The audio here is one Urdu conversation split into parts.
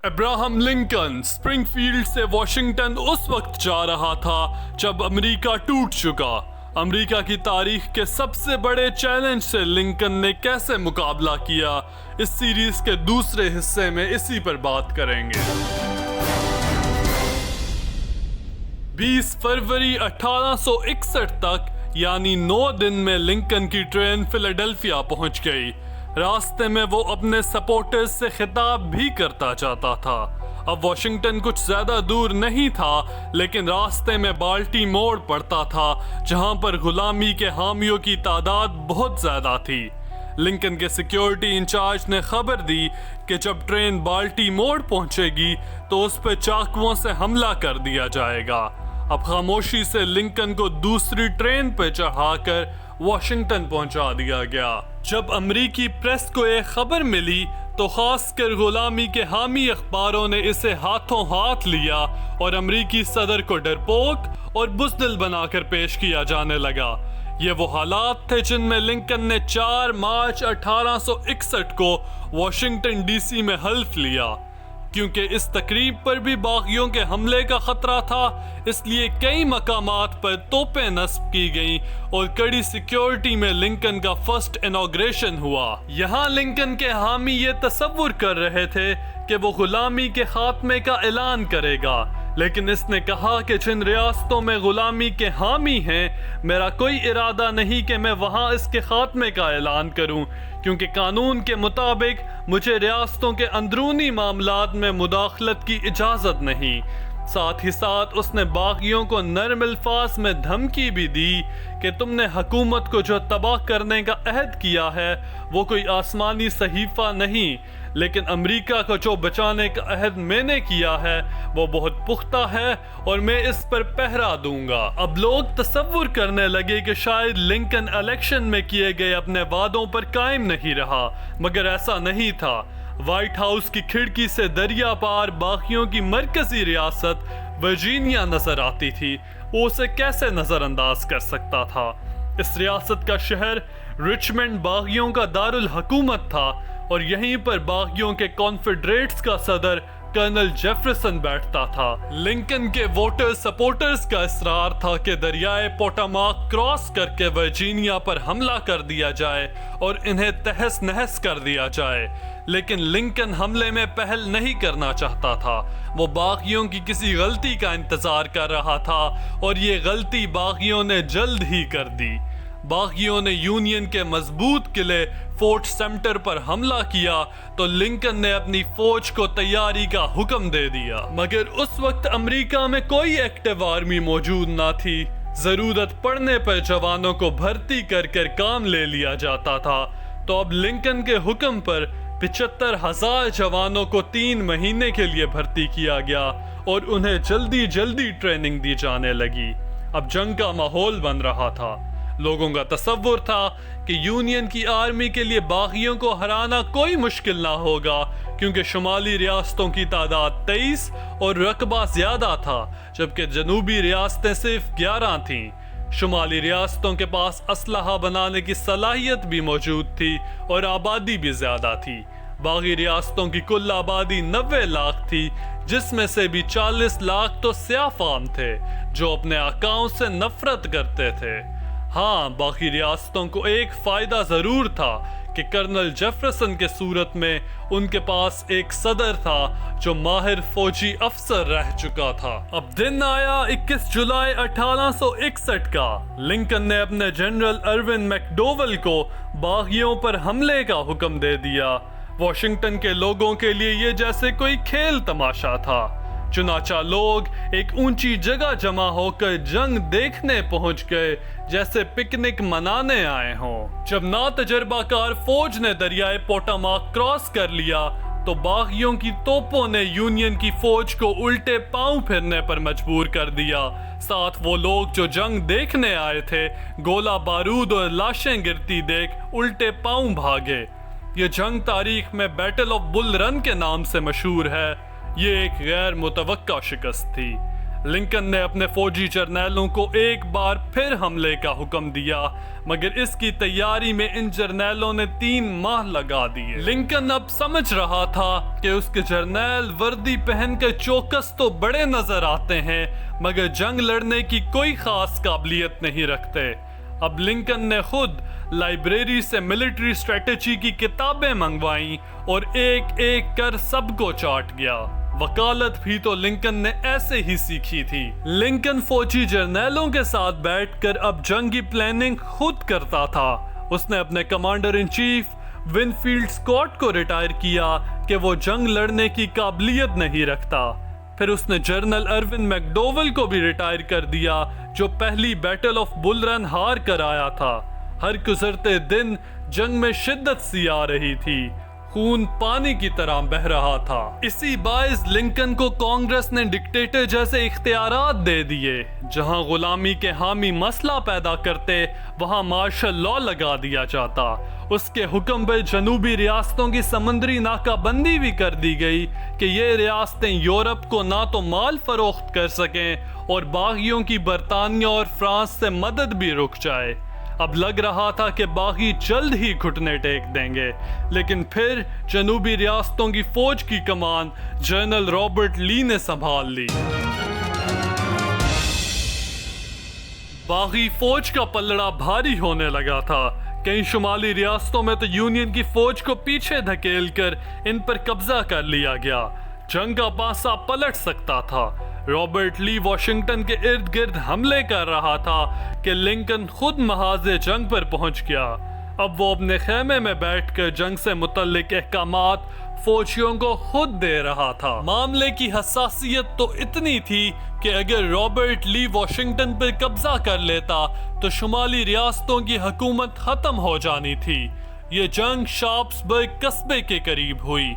ابراہم لنکن اسپرنگ فیلڈ سے واشنگٹن اس وقت جا رہا تھا جب امریکہ ٹوٹ چکا۔ امریکہ کی تاریخ کے سب سے بڑے چیلنج سے لنکن نے کیسے مقابلہ کیا، اس سیریز کے دوسرے حصے میں اسی پر بات کریں گے۔ 20 فروری 1861 تک یعنی 9 دن میں لنکن کی ٹرین فیلاڈیلفیا پہنچ گئی۔ راستے میں وہ اپنے سپورٹرز سے خطاب بھی کرتا جاتا تھا۔ اب واشنگٹن کچھ زیادہ دور نہیں تھا، لیکن راستے میں بالٹی مور پڑتا تھا جہاں پر غلامی کے حامیوں کی تعداد بہت زیادہ تھی۔ لنکن کے سیکیورٹی انچارج نے خبر دی کہ جب ٹرین بالٹی مور پہنچے گی تو اس پہ چاقوؤں سے حملہ کر دیا جائے گا۔ اب خاموشی سے لنکن کو دوسری ٹرین پہ چڑھا کر واشنگٹن پہنچا دیا گیا۔ جب امریکی پریس کو یہ خبر ملی تو خاص کر غلامی کے حامی اخباروں نے اسے ہاتھوں ہاتھ لیا اور امریکی صدر کو ڈرپوک اور بزدل بنا کر پیش کیا جانے لگا۔ یہ وہ حالات تھے جن میں لنکن نے 4 مارچ 1861 کو واشنگٹن ڈی سی میں حلف لیا۔ کیونکہ اس تقریب پر بھی باغیوں کے حملے کا خطرہ تھا، اس لیے کئی مقامات پر توپیں نصب کی گئیں اور کڑی سیکیورٹی میں لنکن کا فرسٹ انوگریشن ہوا۔ یہاں لنکن کے حامی یہ تصور کر رہے تھے کہ وہ غلامی کے خاتمے کا اعلان کرے گا، لیکن اس نے کہا کہ جن ریاستوں میں غلامی کے حامی ہیں، میرا کوئی ارادہ نہیں کہ میں وہاں اس کے خاتمے کا اعلان کروں، کیونکہ قانون کے مطابق مجھے ریاستوں کے اندرونی معاملات میں مداخلت کی اجازت نہیں۔ ساتھ ہی ساتھ اس نے باغیوں کو نرم الفاظ میں دھمکی بھی دی کہ تم نے حکومت کو جو تباہ کرنے کا عہد کیا ہے وہ کوئی آسمانی صحیفہ نہیں، لیکن امریکہ کو جو بچانے کا عہد میں نے کیا ہے وہ بہت پختہ ہے اور میں اس پر پہرا دوں گا۔ اب لوگ تصور کرنے لگے کہ شاید لنکن الیکشن میں کیے گئے اپنے وعدوں پر قائم نہیں رہا، مگر ایسا نہیں تھا۔ وائٹ ہاؤس کی کھڑکی سے دریا پار باغیوں کی مرکزی ریاست ورجینیا نظر آتی تھی۔ وہ اسے کیسے نظر انداز کر سکتا تھا؟ اس ریاست کا شہر رچمنڈ باغیوں کا دارالحکومت تھا اور یہیں پر باغیوں کے کانفیڈریٹس کا صدر کرنل جیفرسن بیٹھتا تھا۔ لنکن کے ووٹر سپورٹرز کا اصرار تھا کہ دریائے پوٹاماک کراس کر کے ورجینیا پر حملہ کر دیا جائے اور انہیں تہس نہس کر دیا جائے، لیکن لنکن حملے میں پہل نہیں کرنا چاہتا تھا۔ وہ باغیوں کی کسی غلطی کا انتظار کر رہا تھا اور یہ غلطی باغیوں نے جلد ہی کر دی۔ باغیوں نے یونین کے مضبوط قلعے فورٹ سمٹر پر حملہ کیا تو لنکن نے اپنی فوج کو تیاری کا حکم دے دیا، مگر اس وقت امریکہ میں کوئی ایکٹیو آرمی موجود نہ تھی۔ ضرورت پڑنے پر جوانوں کو بھرتی کر کر کام لے لیا جاتا تھا، تو اب لنکن کے حکم پر 75,000 جوانوں کو 3 مہینے کے لیے بھرتی کیا گیا اور انہیں جلدی جلدی ٹریننگ دی جانے لگی۔ اب جنگ کا ماحول بن رہا تھا۔ لوگوں کا تصور تھا کہ یونین کی آرمی کے لیے باغیوں کو ہرانا کوئی مشکل نہ ہوگا، کیونکہ شمالی ریاستوں کی تعداد 23 اور رقبہ زیادہ تھا، جبکہ جنوبی ریاستیں صرف 11 تھیں۔ شمالی ریاستوں کے پاس اسلحہ بنانے کی صلاحیت بھی موجود تھی اور آبادی بھی زیادہ تھی۔ باغی ریاستوں کی کل آبادی 90 لاکھ تھی، جس میں سے بھی 40 لاکھ تو سیاہ فام تھے جو اپنے آقاؤں سے نفرت کرتے تھے۔ ہاں، باقی ریاستوں کو ایک فائدہ ضرور تھا کہ کرنل جیفرسن کے صورت میں ان کے پاس ایک صدر تھا جو ماہر فوجی افسر رہ چکا تھا۔ اب دن آیا 21 جولائی 1861 کا۔ لنکن نے اپنے جنرل ارون میکڈوول کو باغیوں پر حملے کا حکم دے دیا۔ واشنگٹن کے لوگوں کے لیے یہ جیسے کوئی کھیل تماشا تھا۔ چنانچہ لوگ ایک اونچی جگہ جمع ہو کر جنگ دیکھنے پہنچ گئے جیسے پکنک منانے آئے ہوں۔ جب ناتجربہ کار فوج نے دریائے پوٹاماک کراس کر لیا تو باغیوں کی توپوں نے یونین کی فوج کو الٹے پاؤں پھرنے پر مجبور کر دیا۔ ساتھ وہ لوگ جو جنگ دیکھنے آئے تھے گولہ بارود اور لاشیں گرتی دیکھ الٹے پاؤں بھاگے۔ یہ جنگ تاریخ میں بیٹل آف بل رن کے نام سے مشہور ہے۔ یہ ایک غیر متوقع شکست تھی۔ لنکن نے اپنے فوجی جرنیلوں کو ایک بار پھر حملے کا حکم دیا، مگر اس کی تیاری میں ان جرنیلوں نے 3 ماہ لگا دیے۔ لنکن اب سمجھ رہا تھا کہ اس کے جرنیل وردی پہن کے چوکس تو بڑے نظر آتے ہیں مگر جنگ لڑنے کی کوئی خاص قابلیت نہیں رکھتے۔ اب لنکن نے خود لائبریری سے ملٹری اسٹریٹجی کی کتابیں منگوائیں اور ایک ایک کر سب کو چاٹ گیا۔ وکالت بھی تو لنکن نے ایسے ہی سیکھی تھی۔ لنکن فوجی جرنیلوں کے ساتھ بیٹھ کر اب جنگی پلاننگ خود کرتا تھا۔ اس نے اپنے commander in chief Winfield Scott کو ریٹائر کیا کہ وہ جنگ لڑنے کی قابلیت نہیں رکھتا۔ پھر اس نے جنرل ارون میکڈوول کو بھی ریٹائر کر دیا جو پہلی بیٹل آف بل رن ہار کر آیا تھا۔ ہر گزرتے دن جنگ میں شدت سی آ رہی تھی، خون پانی کی طرح بہہ رہا تھا۔ اسی باعث لنکن کو کانگریس نے ڈکٹیٹر جیسے اختیارات دے دیے۔ جہاں غلامی کے حامی مسئلہ پیدا کرتے وہاں مارشل لاء لگا دیا جاتا۔ اس کے حکم پہ جنوبی ریاستوں کی سمندری ناکہ بندی بھی کر دی گئی کہ یہ ریاستیں یورپ کو نہ تو مال فروخت کر سکیں اور باغیوں کی برطانیہ اور فرانس سے مدد بھی رک جائے۔ اب لگ رہا تھا کہ باغی جلد ہی گھٹنے ٹیک دیں گے، لیکن پھر جنوبی ریاستوں کی فوج کی کمان جنرل رابرٹ لی نے سنبھال لی۔ باغی فوج کا پلڑا بھاری ہونے لگا تھا۔ کئی شمالی ریاستوں میں تو یونین کی فوج کو پیچھے دھکیل کر ان پر قبضہ کر لیا گیا۔ جنگ کا پانسا پلٹ سکتا تھا۔ رابرٹ لی واشنگٹن کے ارد گرد حملے کر رہا تھا کہ لنکن خود محاذ جنگ پر پہنچ گیا۔ اب وہ اپنے خیمے میں بیٹھ کر جنگ سے متعلق احکامات فوجیوں کو خود دے رہا تھا۔ معاملے کی حساسیت تو اتنی تھی کہ اگر رابرٹ لی واشنگٹن پر قبضہ کر لیتا تو شمالی ریاستوں کی حکومت ختم ہو جانی تھی۔ یہ جنگ شارپسبرگ قصبے کے قریب ہوئی۔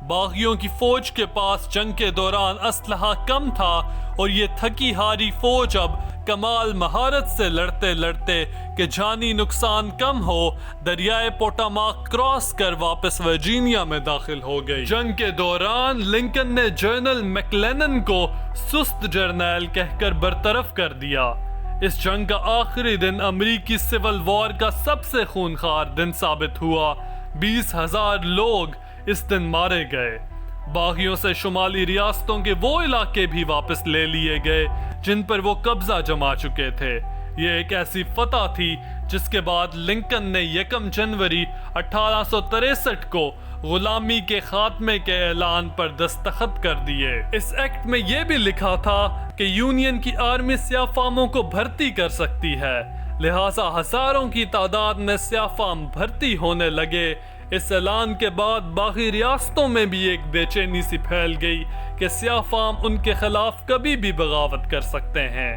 باغیوں کی فوج کے پاس جنگ کے دوران اسلحہ کم تھا اور یہ تھکی ہاری فوج اب کمال مہارت سے لڑتے لڑتے کہ جانی نقصان کم ہو دریائے پوٹاماک کراس کر واپس ورجینیا میں داخل ہو گئی۔ جنگ کے دوران لنکن نے جنرل میکلینن کو سست جرنیل کہہ کر برطرف کر دیا۔ اس جنگ کا آخری دن امریکی سول وار کا سب سے خونخوار دن ثابت ہوا۔ 20,000 لوگ اس دن مارے گئے۔ باغیوں سے شمالی ریاستوں کے وہ علاقے بھی واپس لے لیے گئے جن پر وہ قبضہ جما چکے تھے۔ یہ ایک ایسی فتح تھی جس کے بعد لنکن نے 1 جنوری 1863 کو غلامی کے خاتمے کے اعلان پر دستخط کر دیے۔ اس ایکٹ میں یہ بھی لکھا تھا کہ یونین کی آرمی سیاہ فاموں کو بھرتی کر سکتی ہے، لہٰذا ہزاروں کی تعداد میں سیاہ فام بھرتی ہونے لگے۔ اس اعلان کے بعد باقی ریاستوں میں بھی ایک بے چینی سی پھیل گئی کہ سیاہ فام ان کے خلاف کبھی بھی بغاوت کر سکتے ہیں۔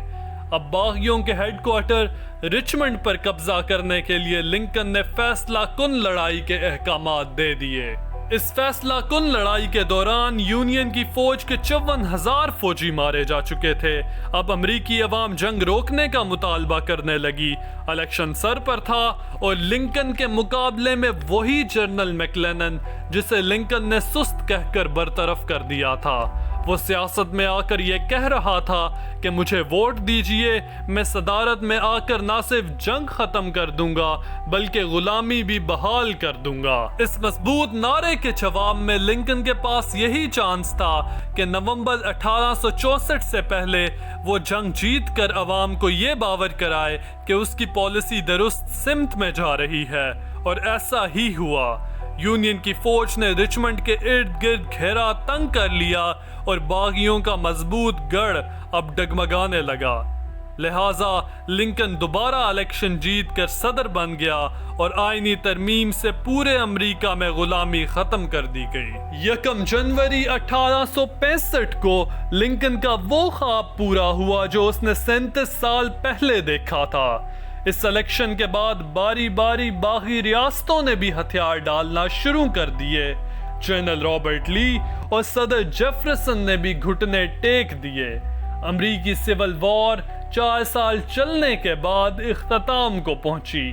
اب باغیوں کے ہیڈ کوارٹر رچمنڈ پر قبضہ کرنے کے لیے لنکن نے فیصلہ کن لڑائی کے احکامات دے دیے۔ اس فیصلہ کن لڑائی کے دوران یونین کی فوج کے 54,000 فوجی مارے جا چکے تھے۔ اب امریکی عوام جنگ روکنے کا مطالبہ کرنے لگی۔ الیکشن سر پر تھا اور لنکن کے مقابلے میں وہی جنرل میکلینن جسے لنکن نے سست کہہ کر برطرف کر دیا تھا، وہ سیاست میں آ کر یہ کہہ رہا تھا کہ مجھے ووٹ دیجئے، میں صدارت میں آ کر نہ صرف جنگ ختم کر دوں گا بلکہ غلامی بھی بحال کر دوں گا۔ اس مضبوط نعرے کے جواب میں لنکن کے پاس یہی چانس تھا کہ نومبر 1864 سے پہلے وہ جنگ جیت کر عوام کو یہ باور کرائے کہ اس کی پالیسی درست سمت میں جا رہی ہے، اور ایسا ہی ہوا۔ یونین کی فوج نے رچمنڈ کے ارد گرد گھیرا تنگ کر لیا اور باغیوں کا مضبوط گڑھ اب ڈگمگانے لگا۔ لہٰذا لنکن دوبارہ الیکشن جیت کر صدر بن گیا اور آئینی ترمیم سے پورے امریکہ میں غلامی ختم کر دی گئی۔ 1 جنوری 1865 کو لنکن کا وہ خواب پورا ہوا جو اس نے 37 سال پہلے دیکھا تھا۔ اس الیکشن کے بعد باری باری باغی ریاستوں نے بھی ہتھیار ڈالنا شروع کر دیے۔ جنرل رابرٹ لی اور صدر جیفرسن نے بھی گھٹنے ٹیک دیے۔ امریکی سول وار 4 سال چلنے کے بعد اختتام کو پہنچی۔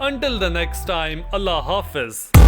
Until the next time, Allah Hafiz।